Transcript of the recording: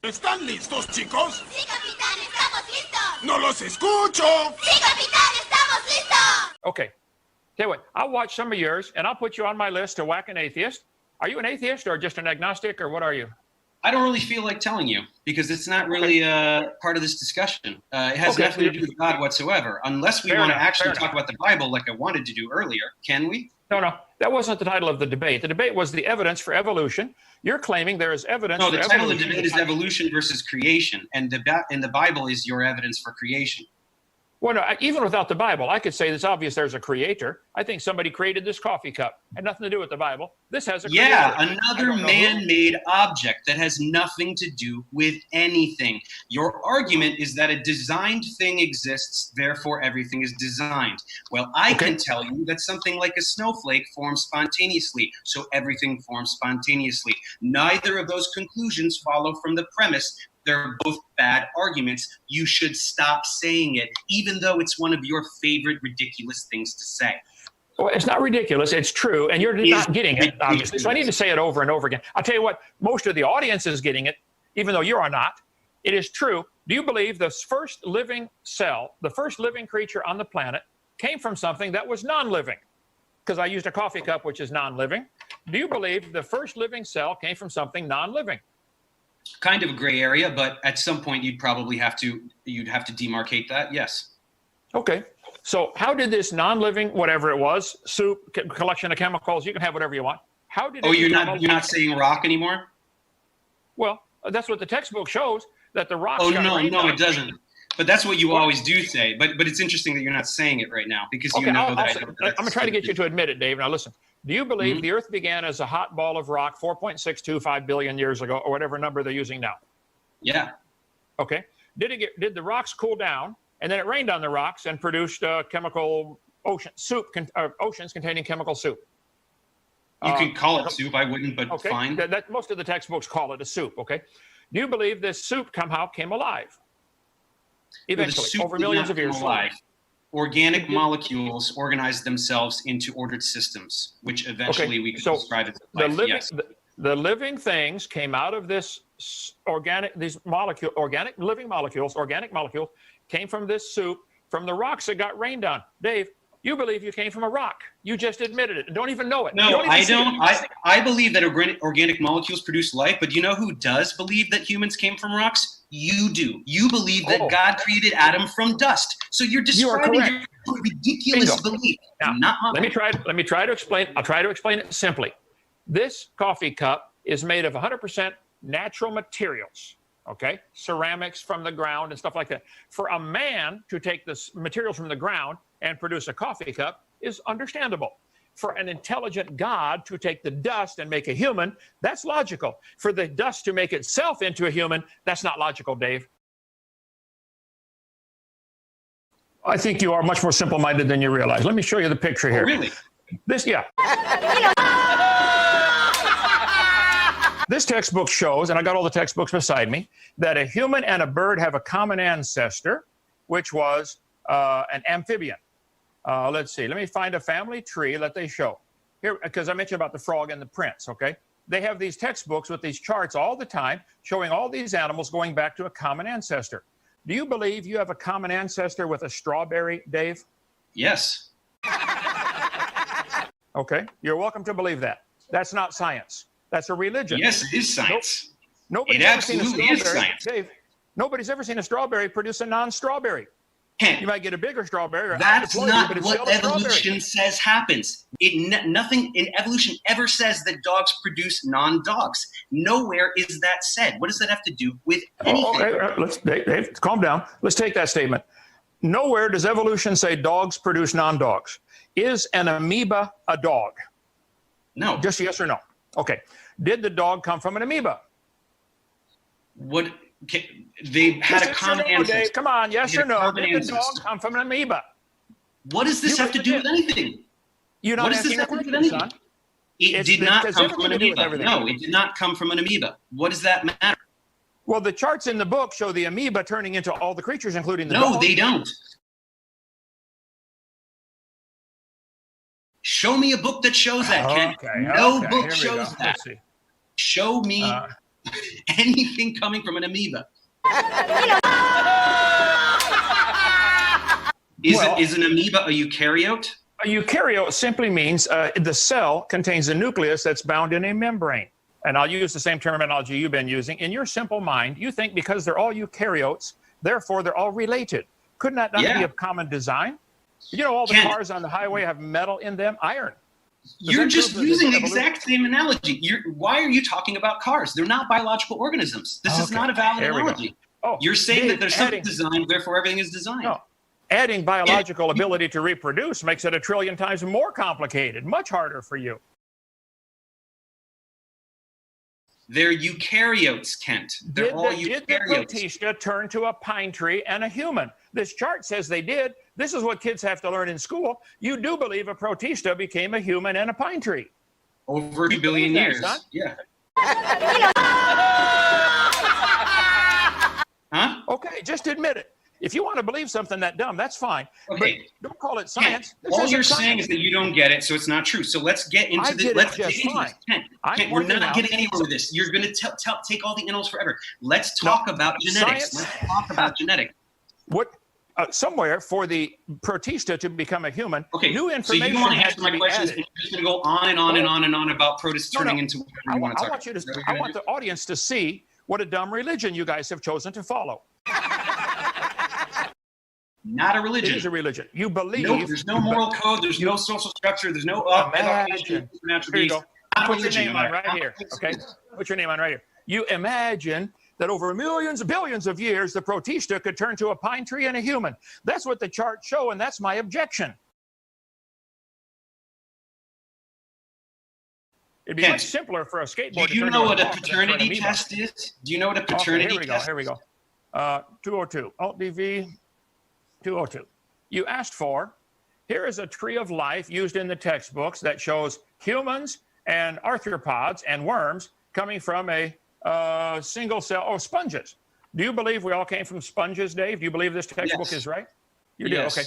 ¿Están listos, chicos? ¡Sí, capitán! ¡Estamos listos! ¡No los escucho! ¡Sí, capitán! ¡Estamos listos! Okay. Tell you what, I'll watch some of yours, and I'll put you on my list to whack an atheist. Are you an atheist or just an agnostic, or what are you? I don't really feel like telling you because it's not really part of this discussion. It has nothing to do with God whatsoever, unless we want to actually talk about the Bible like I wanted to do earlier. Can we? No, that wasn't the title of the debate. The debate was the evidence for evolution. You're claiming there is evidence for evolution. No, the title of the debate is evolution versus creation, and the Bible is your evidence for creation. Well, no, even without the Bible, I could say it's obvious there's a creator. I think somebody created this coffee cup. Had nothing to do with the Bible. This has a creator. Yeah, another man-made object that has nothing to do with anything. Your argument is that a designed thing exists, therefore everything is designed. Well, I can tell you that something like a snowflake forms spontaneously, so everything forms spontaneously. Neither of those conclusions follow from the premise. They're both bad arguments. You should stop saying it, even though it's one of your favorite ridiculous things to say. Well, it's not ridiculous. It's true. And you're not getting it, obviously. So I need to say it over and over again. I'll tell you what, most of the audience is getting it, even though you are not. It is true. Do you believe the first living cell, the first living creature on the planet, came from something that was non-living? Because I used a coffee cup, which is non-living. Do you believe the first living cell came from something non-living? Kind of a gray area, but at some point you'd probably have to demarcate that. Yes. Okay. So how did this non-living, whatever it was, soup, collection of chemicals, you can have whatever you want. How did it you're not saying rock anymore? Well, that's what the textbook shows, that the rocks. Oh no, it doesn't. But that's what you always do say. But it's interesting that you're not saying it right now because you know that. I'm going to try to get you to admit it, Dave. Now listen. Do you believe the Earth began as a hot ball of rock 4.625 billion years ago, or whatever number they're using now? Yeah. Okay. Did the rocks cool down, and then it rained on the rocks and produced chemical oceans containing chemical soup? You can call it soup. I wouldn't, but fine. Most of the textbooks call it a soup. Okay. Do you believe this soup somehow came alive? Eventually, over millions of years. Organic molecules organize themselves into ordered systems, which eventually we can describe as life. The living things came out of this organic living molecules came from this soup, from the rocks that got rained on. Dave, you believe you came from a rock. You just admitted it and don't even know it. No, I don't. I believe that organic molecules produce life, but you know who does believe that humans came from rocks? You do. You believe that God created Adam from dust. So you're describing your ridiculous belief. Now, not mine. Let me try to explain. I'll try to explain it simply. This coffee cup is made of 100% natural materials. Okay, ceramics from the ground and stuff like that. For a man to take the materials from the ground and produce a coffee cup is understandable. For an intelligent God to take the dust and make a human, that's logical. For the dust to make itself into a human, that's not logical, Dave. I think you are much more simple-minded than you realize. Let me show you the picture here. Oh, really? This textbook shows, and I got all the textbooks beside me, that a human and a bird have a common ancestor, which was an amphibian. Let's see. Let me find a family tree that they show here, because I mentioned about the frog and the prince. Okay, they have these textbooks with these charts all the time, showing all these animals going back to a common ancestor. Do you believe you have a common ancestor with a strawberry, Dave? Yes. Okay, you're welcome to believe that. That's not science. That's a religion. Yes, it is science. Nobody's ever seen a strawberry, Dave. Nobody's ever seen a strawberry produce a non-strawberry. You might get a bigger strawberry. That's not what evolution says happens. Nothing in evolution ever says that dogs produce non-dogs. Nowhere is that said. What does that have to do with anything? Okay, Dave, calm down. Let's take that statement. Nowhere does evolution say dogs produce non-dogs. Is an amoeba a dog? No. Just yes or no. Okay. Did the dog come from an amoeba? What? They had a common ancestor. Dave, come on, yes or no? Did the dog come from an amoeba? What does this have to do with anything? You're not what does this have to do with anything? Son? It did not come from an amoeba. No, it did not come from an amoeba. What does that matter? Well, the charts in the book show the amoeba turning into all the creatures, including the dog. No, they don't. Show me a book that shows that, Ken. No book shows that. Show me Anything coming from an amoeba. Is an amoeba a eukaryote? A eukaryote simply means the cell contains a nucleus that's bound in a membrane. And I'll use the same terminology you've been using. In your simple mind, you think because they're all eukaryotes, therefore they're all related. Couldn't that not be of common design? You know, all the cars on the highway have metal in them, iron. You're just using the exact same analogy. Why are you talking about cars? They're not biological organisms. This is not a valid analogy. Oh, you're saying that there's something designed, therefore everything is designed. No. Adding biological ability to reproduce makes it a trillion times more complicated, much harder for you. They're eukaryotes, Kent. They're all eukaryotes. Did the protista turn to a pine tree and a human? This chart says they did. This is what kids have to learn in school. You do believe a protista became a human and a pine tree. Over 2 billion years. Son? Yeah. Huh? Okay, just admit it. If you want to believe something that dumb, that's fine. Okay. But don't call it science. All you're saying is that you don't get it, so it's not true. So let's get into this. Let's get into this. Kent, we're not getting anywhere with this. You're going to take all the animals forever. Let's talk about genetics. Let's talk about genetics. What? Somewhere for the protista to become a human, new information. So you don't want to answer my questions, and you're just going to go on and on and on and on about protists turning into whatever you want to talk about. I want the audience to see what a dumb religion you guys have chosen to follow. Not a religion. It is a religion. You believe. No, there's no moral code. There's no social structure. There's no imagine. Here you go. Put your name on right here. Okay. Put your name on right here. You imagine that over millions, billions of years, the protista could turn to a pine tree and a human. That's what the charts show, and that's my objection. It'd be much simpler for a skateboard. Do you know what a paternity test is? Do you know what a paternity test is? Here we go. 202. Alt DV 202. You asked for, here is a tree of life used in the textbooks that shows humans and arthropods and worms coming from a single cell, sponges. Do you believe we all came from sponges, Dave? Do you believe this textbook is right? You do, okay.